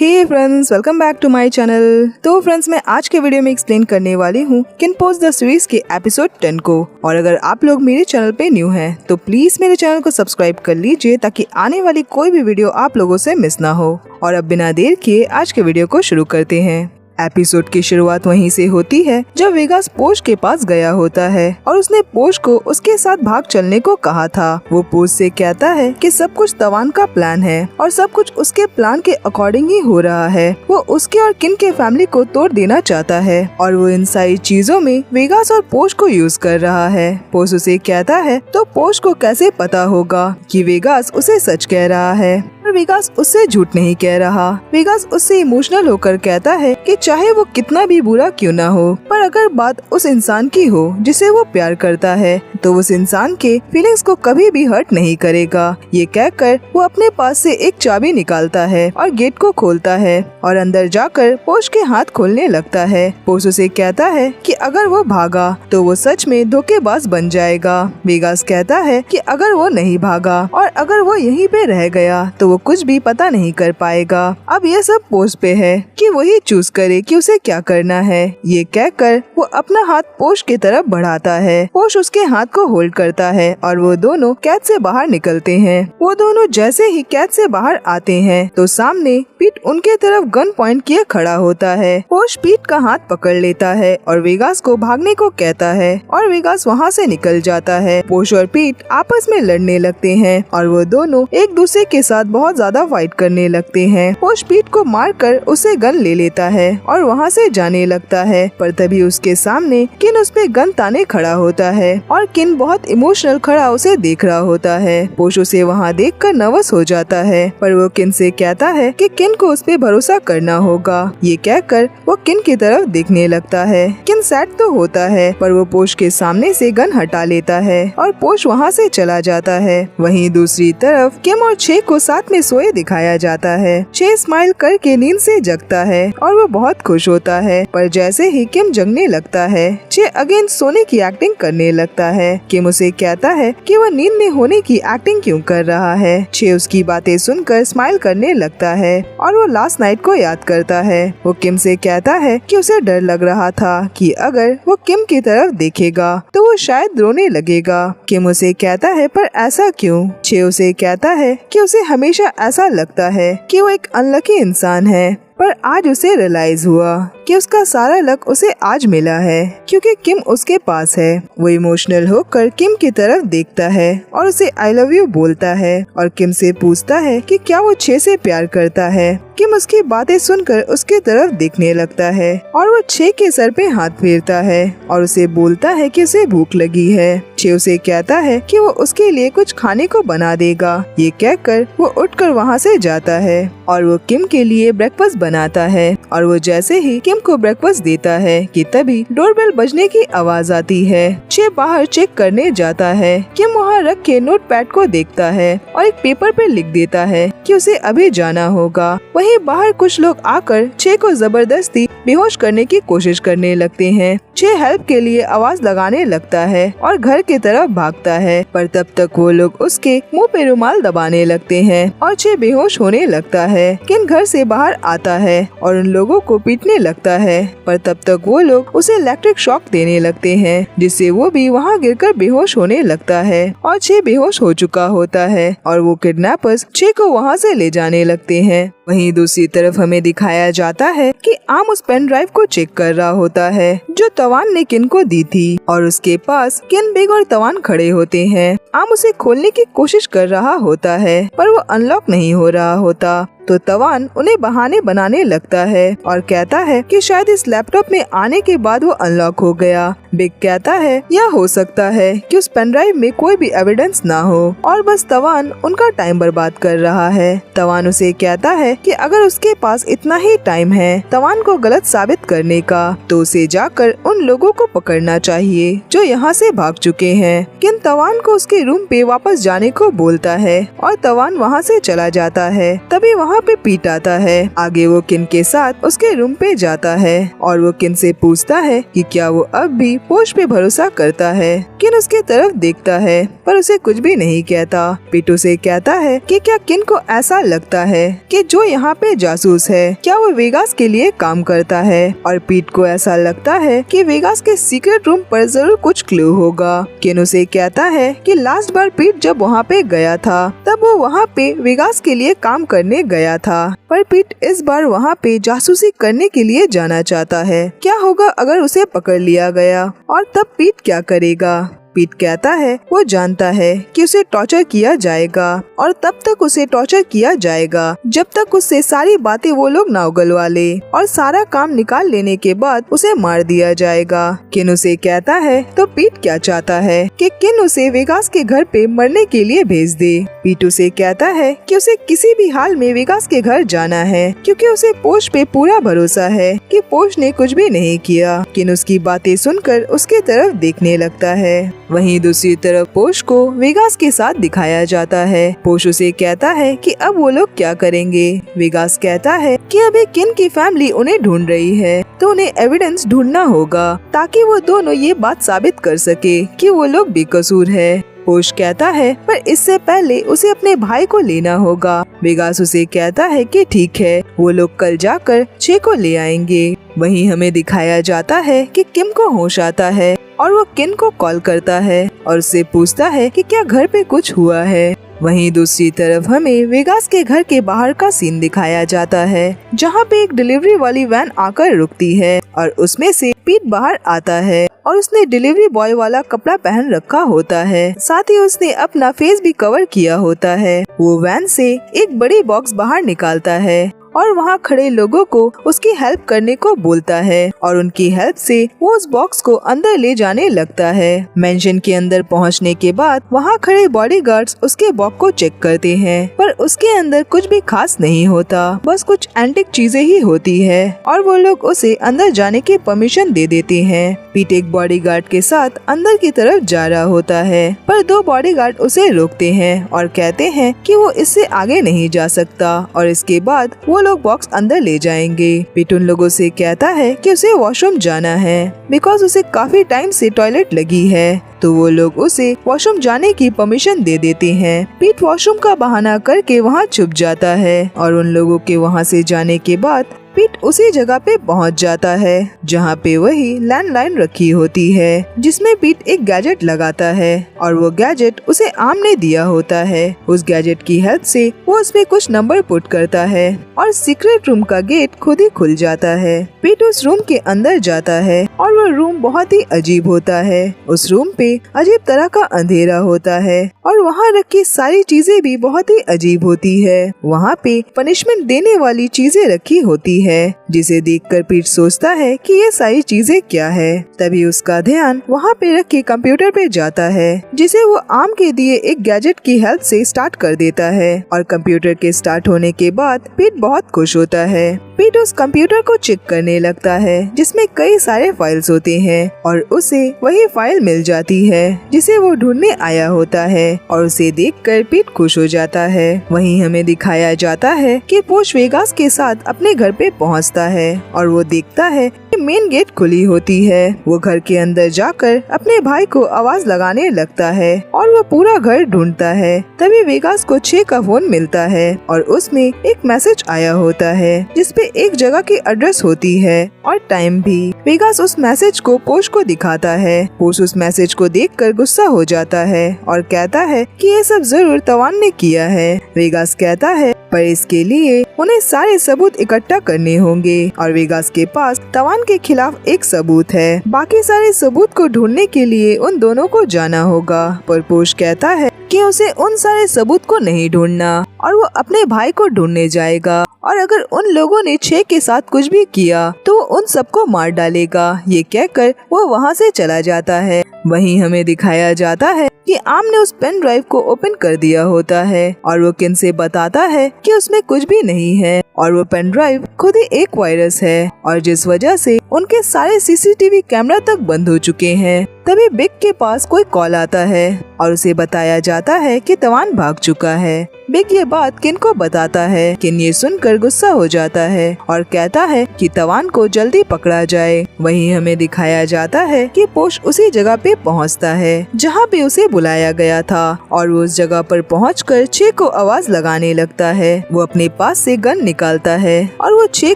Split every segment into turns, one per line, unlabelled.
Hey friends, welcome back to my channel. तो friends, मैं आज के वीडियो में एक्सप्लेन करने वाली हूँ किनपोज द सीरीज के एपिसोड 10 को। और अगर आप लोग मेरे चैनल पे न्यू हैं तो प्लीज मेरे चैनल को सब्सक्राइब कर लीजिए ताकि आने वाली कोई भी वीडियो आप लोगों से मिस ना हो। और अब बिना देर किए आज के वीडियो को शुरू करते हैं। एपिसोड की शुरुआत वहीं से होती है जब वेगास पोश के पास गया होता है और उसने पोश को उसके साथ भाग चलने को कहा था। वो पोश से कहता है कि सब कुछ तवान का प्लान है और सब कुछ उसके प्लान के अकॉर्डिंग ही हो रहा है। वो उसके और किन के फैमिली को तोड़ देना चाहता है और वो इन सारी चीजों में वेगास और पोश को यूज कर रहा है। पोश उसे कहता है तो पोश को कैसे पता होगा कि वेगास उसे सच कह रहा है और वेगास उससे झूठ नहीं कह रहा। वेगास उससे इमोशनल होकर कहता है कि चाहे वो कितना भी बुरा क्यों ना हो, पर अगर बात उस इंसान की हो जिसे वो प्यार करता है तो उस इंसान के फीलिंग्स को कभी भी हर्ट नहीं करेगा। ये कहकर वो अपने पास से एक चाबी निकालता है और गेट को खोलता है और अंदर जाकर पोश के हाथ खोलने लगता है। पोश उसे कहता है कि अगर वो भागा तो वो सच में धोखेबाज बन जाएगा। वेगास कहता है कि अगर वो नहीं भागा और अगर वो यहीं पे रह गया तो वो कुछ भी पता नहीं कर पाएगा। अब ये सब पोश पे है कि वही चूज करे कि उसे क्या करना है। ये कहकर वो अपना हाथ पोश की तरफ बढ़ाता है। पोश उसके हाथ को होल्ड करता है और वो दोनों कैद से बाहर निकलते हैं। वो दोनों जैसे ही कैद से बाहर आते हैं तो सामने पीट उनके तरफ गन पॉइंट किए खड़ा होता है। पोश पीट का हाथ पकड़ लेता है और वेगास को भागने को कहता है और वेगास वहाँ से निकल जाता है। पोश और पीट आपस में लड़ने लगते हैं और वो दोनों एक दूसरे के साथ बहुत ज्यादा फाइट करने लगते हैं। पोश पीट को मारकर उसे गन ले लेता है और वहाँ से जाने लगता है, पर तभी उसके सामने किन उस पे गन ताने खड़ा होता है और किन बहुत इमोशनल खड़ा उसे देख रहा होता है। पोश उसे वहाँ देखकर नर्वस हो जाता है, पर वो किन से कहता है कि किन को उस पे भरोसा करना होगा। ये कहकर वो किन की तरफ देखने लगता है। किन सैड तो होता है, पर वो पोश के सामने से गन हटा लेता है और पोश वहाँ से चला जाता है। वहीं दूसरी तरफ किम और छे को साथ में सोए दिखाया जाता है। छे स्माइल करके नींद से जगता है और वो बहुत खुश होता है, पर जैसे ही किम जगने लगता है छे अगेन सोने की एक्टिंग करने लगता है। किम उसे कहता है कि वो नींद में होने की एक्टिंग क्यों कर रहा है। छे उसकी बातें सुनकर स्माइल करने लगता है और वो लास्ट नाइट को याद करता है। वो किम से कहता है कि उसे डर लग रहा था कि अगर वो किम की तरफ देखेगा तो वो शायद रोने लगेगा। किम उसे कहता है पर ऐसा क्यों। छे उसे कहता है कि उसे हमेशा ऐसा लगता है कि वो एक अनलकी इंसान है, पर आज उसे रियलाइज हुआ कि उसका सारा लक उसे आज मिला है क्योंकि किम उसके पास है। वो इमोशनल होकर किम की तरफ देखता है और उसे आई लव यू बोलता है और किम से पूछता है कि क्या वो छे से प्यार करता है। किम उसकी बातें सुनकर उसके तरफ देखने लगता है और वो छे के सर पे हाथ फेरता है और उसे बोलता है कि उसे भूख लगी है। छे उसे कहता है कि वो उसके लिए कुछ खाने को बना देगा। ये कहकर वो उठकर वहाँ से जाता है और वो किम के लिए ब्रेकफास्ट बनाता है और वो जैसे ही किम को ब्रेकफास्ट देता है कि तभी डोरबेल बजने की आवाज आती है। छे बाहर चेक करने जाता है। किम वहाँ रख के नोटपैड को देखता है और एक पेपर पे लिख देता है कि उसे अभी जाना होगा। वहीं बाहर कुछ लोग आकर छे को जबरदस्ती बेहोश करने की कोशिश करने लगते हैं। छे हेल्प के लिए आवाज लगाने लगता है और घर की तरफ भागता है, पर तब तक वो लोग उसके मुंह पे रुमाल दबाने लगते हैं और छे बेहोश होने लगता है। किन घर से बाहर आता है और उन लोगों को पीटने लगता है, पर तब तक वो लोग उसे इलेक्ट्रिक शॉक देने लगते हैं जिससे वो भी वहाँ गिरकर बेहोश होने लगता है और छे बेहोश हो चुका होता है और वो किडनैपर्स छे को वहाँ से ले जाने लगते हैं। वहीं दूसरी तरफ हमें दिखाया जाता है कि आम उस पेन ड्राइव को चेक कर रहा होता है जो तवान ने किन को दी थी और उसके पास किन, बिग और तवान खड़े होते हैं। आम उसे खोलने की कोशिश कर रहा होता है पर वो अनलॉक नहीं हो रहा होता, तो तवान उन्हें बहाने बनाने लगता है और कहता है कि शायद इस लैपटॉप में आने के बाद वो अनलॉक हो गया। बिग कहता है यह हो सकता है कि उस पेन ड्राइव में कोई भी एविडेंस ना हो और बस तवान उनका टाइम बर्बाद कर रहा है। तवान उसे कहता है कि अगर उसके पास इतना ही टाइम है तवान को गलत साबित करने का तो उसे जाकर उन लोगों को पकड़ना चाहिए जो यहाँ से भाग चुके हैं। किन तवान को उसके रूम पे वापस जाने को बोलता है और तवान वहाँ से चला जाता है। तभी वहाँ पे पीट आता है। आगे वो किन के साथ उसके रूम पे जाता है और वो किन से पूछता है कि क्या वो अब भी पोश पे भरोसा करता है। किन उसके तरफ देखता है पर उसे कुछ भी नहीं कहता। पीटू से कहता है कि क्या किन को ऐसा लगता है कि जो जो यहाँ पे जासूस है, क्या वो वेगास के लिए काम करता है। और पीट को ऐसा लगता है कि वेगास के सीक्रेट रूम पर जरूर कुछ क्लू होगा। केन उसे कहता है कि लास्ट बार पीट जब वहाँ पे गया था तब वो वहाँ पे वेगास के लिए काम करने गया था, पर पीट इस बार वहाँ पे जासूसी करने के लिए जाना चाहता है। क्या होगा अगर उसे पकड़ लिया गया, और तब पीट क्या करेगा। पीट कहता है वो जानता है कि उसे टॉर्चर किया जाएगा और तब तक उसे टॉर्चर किया जाएगा जब तक उससे सारी बातें वो लोग ना उगलवा ले, और सारा काम निकाल लेने के बाद उसे मार दिया जाएगा। किन उसे कहता है तो पीट क्या चाहता है कि किन उसे वेगास के घर पे मरने के लिए भेज दे। पीट उसे कहता है कि उसे किसी भी हाल में वेगास के घर जाना है, क्योंकि उसे पोश पे पूरा भरोसा है कि पोश ने कुछ भी नहीं किया। किन उसकी बातें सुनकर उसके तरफ देखने लगता है। वहीं दूसरी तरफ पोश को वेगास के साथ दिखाया जाता है। पोश उसे कहता है कि अब वो लोग क्या करेंगे। वेगास कहता है कि अभी किन की फैमिली उन्हें ढूंढ रही है, तो उन्हें एविडेंस ढूंढना होगा ताकि वो दोनों ये बात साबित कर सके कि वो लोग बेकसूर है। पोश कहता है पर इससे पहले उसे अपने भाई को लेना होगा। वेगास उसे कहता है कि ठीक है, वो लोग कल जाकर चे को ले आएंगे। वहीं हमें दिखाया जाता है कि किम को होश आता है और वो किन को कॉल करता है और उससे पूछता है कि क्या घर पे कुछ हुआ है। वहीं दूसरी तरफ हमें वेगास के घर के बाहर का सीन दिखाया जाता है, जहाँ पे एक डिलीवरी वाली वैन आकर रुकती है और उसमें से पीट बाहर आता है और उसने डिलीवरी बॉय वाला कपड़ा पहन रखा होता है, साथ ही उसने अपना फेस भी कवर किया होता है। वो वैन से एक बड़ी बॉक्स बाहर निकालता है और वहाँ खड़े लोगों को उसकी हेल्प करने को बोलता है और उनकी हेल्प से वो उस बॉक्स को अंदर ले जाने लगता है। मेंशन के अंदर पहुँचने के बाद वहाँ खड़े बॉडीगार्ड्स उसके बॉक्स को चेक करते हैं, पर उसके अंदर कुछ भी खास नहीं होता, बस कुछ एंटिक चीजें ही होती है और वो लोग उसे अंदर जाने की परमिशन दे देते हैं। पीट एक बॉडीगार्ड के साथ अंदर की तरफ जा रहा होता है, पर दो बॉडीगार्ड उसे रोकते हैं और कहते हैं कि वो इससे आगे नहीं जा सकता और इसके बाद वो लोग बॉक्स अंदर ले जाएंगे। पीट उन लोगों से कहता है कि उसे वॉशरूम जाना है बिकॉज उसे काफी टाइम से टॉयलेट लगी है, तो वो लोग उसे वॉशरूम जाने की परमिशन दे देते हैं। पीट वॉशरूम का बहाना करके वहाँ छुप जाता है और उन लोगों के वहाँ से जाने के बाद पीट उसी जगह पे पहुंच जाता है जहाँ पे वही लैंडलाइन रखी होती है, जिसमें पीट एक गैजेट लगाता है और वो गैजेट उसे आम ने दिया होता है। उस गैजेट की हेल्प से वो उसमें कुछ नंबर पुट करता है और सीक्रेट रूम का गेट खुद ही खुल जाता है। पीट उस रूम के अंदर जाता है और वो रूम बहुत ही अजीब होता है। उस रूम पे अजीब तरह का अंधेरा होता है और वहाँ रखी सारी चीजें भी बहुत ही अजीब होती है। वहाँ पे पनिशमेंट देने वाली चीजें रखी होती है, जिसे देखकर पीट सोचता है कि ये सारी चीजें क्या है। तभी उसका ध्यान वहाँ पे रखे कंप्यूटर पे जाता है, जिसे वो आम के दिए एक गैजेट की हेल्प से स्टार्ट कर देता है और कंप्यूटर के स्टार्ट होने के बाद पीट बहुत खुश होता है। पीट उस कंप्यूटर को चेक करने लगता है जिसमें कई सारे फाइल्स होते हैं और उसे वही फाइल मिल जाती है जिसे वो ढूंढने आया होता है और उसे देखकर पीट खुश हो जाता है। वहीं हमें दिखाया जाता है कि पोश वेगास के साथ अपने घर पे पहुंचता है और वो देखता है कि मेन गेट खुली होती है। वो घर के अंदर जाकर अपने भाई को आवाज लगाने लगता है और वो पूरा घर ढूंढता है। तभी वेगास को 6 का फोन मिलता है और उसमें एक मैसेज आया होता है जिसपे एक जगह की एड्रेस होती है और टाइम भी। वेगास उस मैसेज को पोश को दिखाता है। पोश उस मैसेज को देखकर गुस्सा हो जाता है और कहता है कि ये सब जरूर तवान ने किया है। वेगास कहता है पर इसके लिए उन्हें सारे सबूत इकट्ठा करने होंगे और वेगास के पास तवान के खिलाफ एक सबूत है। बाकी सारे सबूत को ढूंढने के लिए उन दोनों को जाना होगा, पर पोश कहता है कि उसे उन सारे सबूत को नहीं ढूंढना और वो अपने भाई को ढूंढने जाएगा और अगर उन लोगों ने 6 के साथ कुछ भी किया तो वो उन सबको मार डालेगा। ये कहकर वो वहाँ से चला जाता है। वहीं हमें दिखाया जाता है कि आम ने उस पेन ड्राइव को ओपन कर दिया होता है और वो किन से बताता है कि उसमें कुछ भी नहीं है और वो पेन ड्राइव खुद ही एक वायरस है और जिस वजह से उनके सारे सीसीटीवी कैमरा तक बंद हो चुके हैं। तभी बिग के पास कोई कॉल आता है और उसे बताया जाता है कि तवान भाग चुका है। बिग ये बात किन को बताता है। किन ये सुनकर गुस्सा हो जाता है और कहता है कि तवान को जल्दी पकड़ा जाए। वहीं हमें दिखाया जाता है कि पोश उसी जगह पे पहुंचता है जहां पे उसे बुलाया गया था और वो उस जगह पर पहुंचकर चे को आवाज लगाने लगता है। वो अपने पास से गन निकालता है और वो चे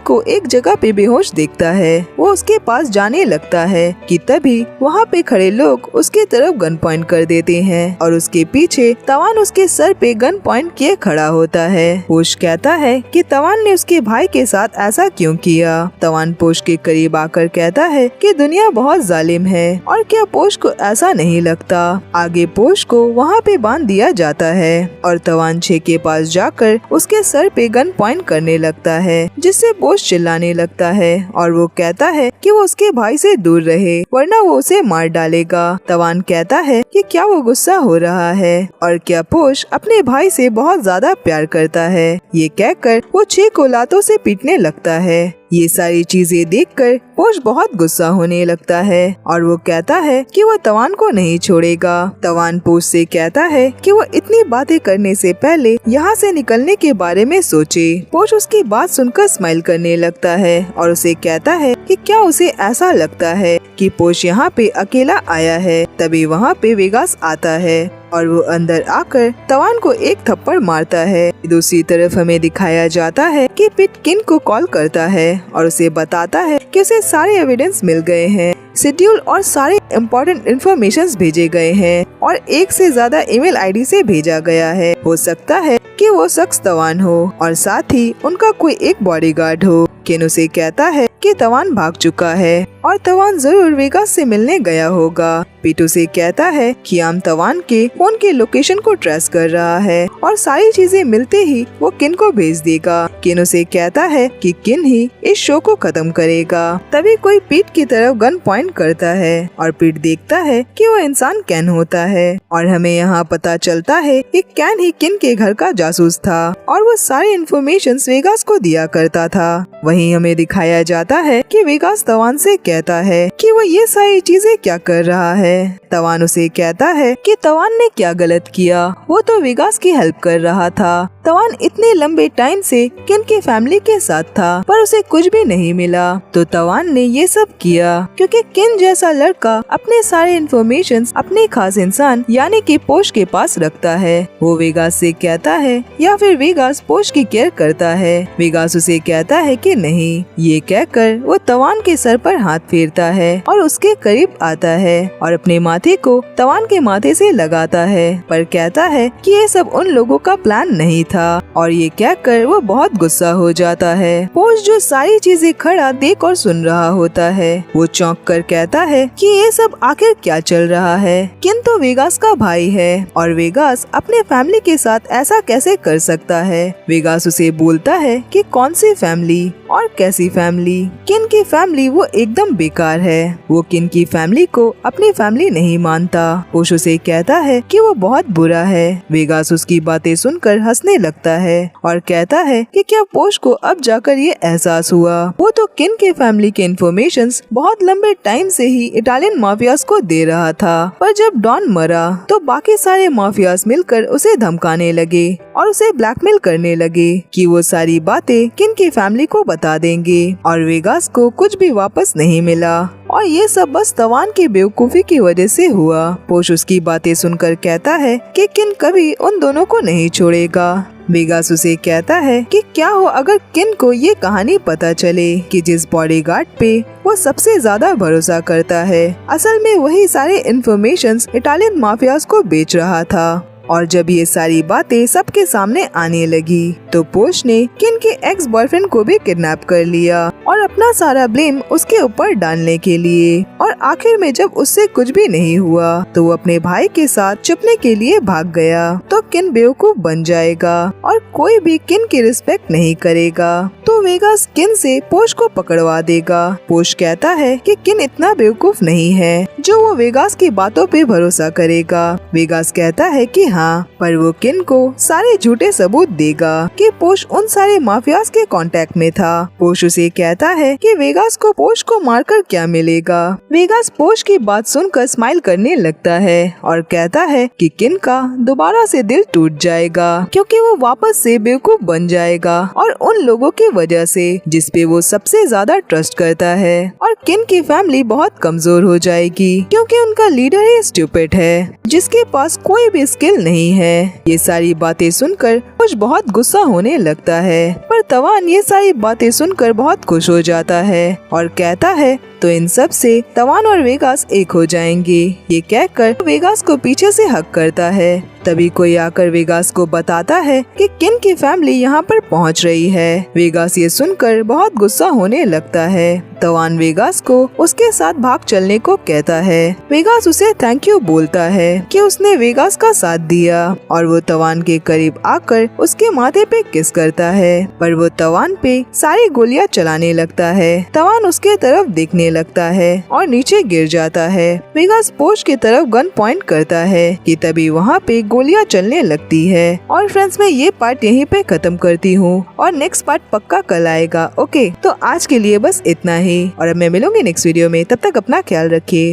को एक जगह पे बेहोश देखता है। वो उसके पास जाने लगता है कि तभी वहाँ पे खड़े लोग उसके तरफ गन पॉइंट कर देते हैं और उसके पीछे तवान उसके सर पे गन पॉइंट किए खड़ा होता है। पोश कहता है कि तवान ने उसके भाई के साथ ऐसा क्यों किया। तवान पोश के करीब आकर कहता है कि दुनिया बहुत जालिम है और क्या पोश को ऐसा नहीं लगता। आगे पोश को वहाँ पे बांध दिया जाता है और तवान चे के पास जाकर उसके सर पे गन पॉइंट करने लगता है, जिससे पोश चिल्लाने लगता है और वो कहता है कि वो उसके भाई से दूर रहे वरना वो उसे मार डालेगा। तवान कहता है कि क्या वो गुस्सा हो रहा है और क्या पोश अपने भाई से बहुत ज्यादा प्यार करता है। ये कहकर वो चे को लातों से पीटने लगता है। ये सारी चीजें देखकर पोश बहुत गुस्सा होने लगता है और वो कहता है कि वो तवान को नहीं छोड़ेगा। तवान पोश से कहता है कि वो इतनी बातें करने से पहले यहाँ से निकलने के बारे में सोचे। पोश उसकी बात सुनकर स्माइल करने लगता है और उसे कहता है कि क्या उसे ऐसा लगता है कि पोश यहाँ पे अकेला आया है। तभी वहाँ पे वेगास आता है और वो अंदर आकर तवान को एक थप्पड़ मारता है। दूसरी तरफ हमें दिखाया जाता है कि पिट किन को कॉल करता है और उसे बताता है कि उसे सारे एविडेंस मिल गए हैं, शेड्यूल और सारे इम्पोर्टेंट इन्फॉर्मेशन भेजे गए हैं और एक से ज्यादा ईमेल आईडी से भेजा गया है। हो सकता है कि वो शख्स तवान हो और साथ ही उनका कोई एक बॉडीगार्ड हो। किन उसे कहता है कि तवान भाग चुका है और तवान जरूर वेगास से मिलने गया होगा। पिट उसे कहता है कि आम तवान के फोन के लोकेशन को ट्रेस कर रहा है और सारी चीजें मिलते ही वो किन को भेज देगा। किन उसे कहता है कि किन ही इस शो को खत्म करेगा। तभी कोई पिट की तरफ गन पॉइंट करता है और पिट देखता है कि वो इंसान कैन होता है और हमें यहाँ पता चलता है कि कैन ही किन के घर का जासूस था और वो सारे इन्फॉर्मेशन वेगास को दिया करता था। वहीं हमें दिखाया जाता है कि वेगास तवान से कहता है कि वो ये सारी चीजें क्या कर रहा है। तवान उसे कहता है कि तवान ने क्या गलत किया, वो तो वेगास की हेल्प कर रहा था। तवान इतने लंबे टाइम से किन की फैमिली के साथ था पर उसे कुछ भी नहीं मिला, तो तवान ने ये सब किया क्योंकि किन जैसा लड़का अपने सारे इन्फॉर्मेशन अपने खास इंसान यानी कि पोश के पास रखता है। वो वेगास से कहता है या फिर वेगास पोश की केयर करता है। वेगास उसे कहता है कि नहीं। ये कहकर वो तवान के सर पर हाथ फेरता है और उसके करीब आता है और अपने माथे को तवान के माथे से लगाता है, पर कहता है कि ये सब उन लोगों का प्लान नहीं था और ये कहकर वो बहुत गुस्सा हो जाता है। पोश जो सारी चीजें खड़ा देख और सुन रहा होता है, वो चौंक कर कहता है कि ये सब आखिर क्या चल रहा है। किन तो वेगास का भाई है और वेगास अपने फैमिली के साथ ऐसा कैसे कर सकता है। वेगास उसे बोलता है कि कौन सी फैमिली और कैसी फैमिली। किन की फैमिली वो एकदम बेकार है। वो किन की फैमिली को अपनी फैमिली नहीं मानता। पोश उसे कहता है कि वो बहुत बुरा है। वेगास उसकी बातें सुनकर हंसने लगता है और कहता है कि क्या पोश को अब जाकर ये एहसास हुआ। वो तो किन के फैमिली के इन्फॉर्मेशंस बहुत लंबे टाइम से ही इटालियन माफियाज को दे रहा था, पर जब डॉन मरा तो बाकी सारे माफियाज मिलकर उसे धमकाने लगे और उसे ब्लैकमेल करने लगे कि वो सारी बातें किन की फैमिली को बता देंगे और वेगास को कुछ भी वापस नहीं मिला और ये सब बस तवान की बेवकूफी की वजह से हुआ। पोश उसकी बातें सुनकर कहता है कि किन कभी उन दोनों को नहीं छोड़ेगा। वेगास उसे कहता है कि क्या हो अगर किन को ये कहानी पता चले कि जिस बॉडीगार्ड पे वो सबसे ज्यादा भरोसा करता है असल में वही सारे इन्फॉर्मेशंस इटालियन माफियाज को बेच रहा था। और जब ये सारी बातें सबके सामने आने लगी तो पोश ने किन के एक्स बॉयफ्रेंड को भी किडनैप कर लिया और अपना सारा ब्लेम उसके ऊपर डालने के लिए। और आखिर में जब उससे कुछ भी नहीं हुआ तो वो अपने भाई के साथ छुपने के लिए भाग गया। तो किन बेवकूफ बन जाएगा और कोई भी किन की रिस्पेक्ट नहीं करेगा, तो वेगास किन से पोश को पकड़वा देगा। पोश कहता है कि किन इतना बेवकूफ नहीं है जो वो वेगास की बातों पे भरोसा करेगा। वेगास कहता है कि हाँ, पर वो किन को सारे झूठे सबूत देगा कि पोश उन सारे माफियाज के कांटेक्ट में था। पोश उसे कहता है कि वेगास को पोश को मारकर क्या मिलेगा। वेगास पोश की बात सुनकर स्माइल करने लगता है और कहता है कि किन का दोबारा से दिल टूट जाएगा क्योंकि वो वापस से बेवकूफ बन जाएगा और उन लोगों की वजह से जिस पे वो सबसे ज्यादा ट्रस्ट करता है। और किन की फैमिली बहुत कमजोर हो जाएगी क्योंकि उनका लीडर ही स्टूपिड है जिसके पास कोई भी स्किल नहीं है। ये सारी बातें सुनकर पोश बहुत गुस्सा होने लगता है, पर तवान ये सारी बातें सुनकर बहुत खुश हो जाता है और कहता है तो इन सब से तवान और वेगास एक हो जाएंगे। ये कहकर वेगास को पीछे से हक करता है। तभी कोई आकर वेगास को बताता है कि किन की फैमिली यहाँ पर पहुँच रही है। वेगास ये सुनकर बहुत गुस्सा होने लगता है। तवान वेगास को उसके साथ भाग चलने को कहता है। वेगास उसे थैंक यू बोलता है कि उसने वेगास का साथ दिया और वो तवान के करीब आकर उसके माथे पे किस करता है, पर वो तवान पे सारी गोलियां चलाने लगता है। तवान उसके तरफ देखने लगता है और नीचे गिर जाता है। वेगास पोश की तरफ गन पॉइंट करता है कि तभी वहाँ पे गोलियां चलने लगती है। और फ्रेंड्स, मैं ये पार्ट यहीं पे खत्म करती हूँ और नेक्स्ट पार्ट पक्का कल आएगा। ओके, तो आज के लिए बस इतना ही और अब मैं मिलूंगी नेक्स्ट वीडियो में। तब तक अपना ख्याल रखिए।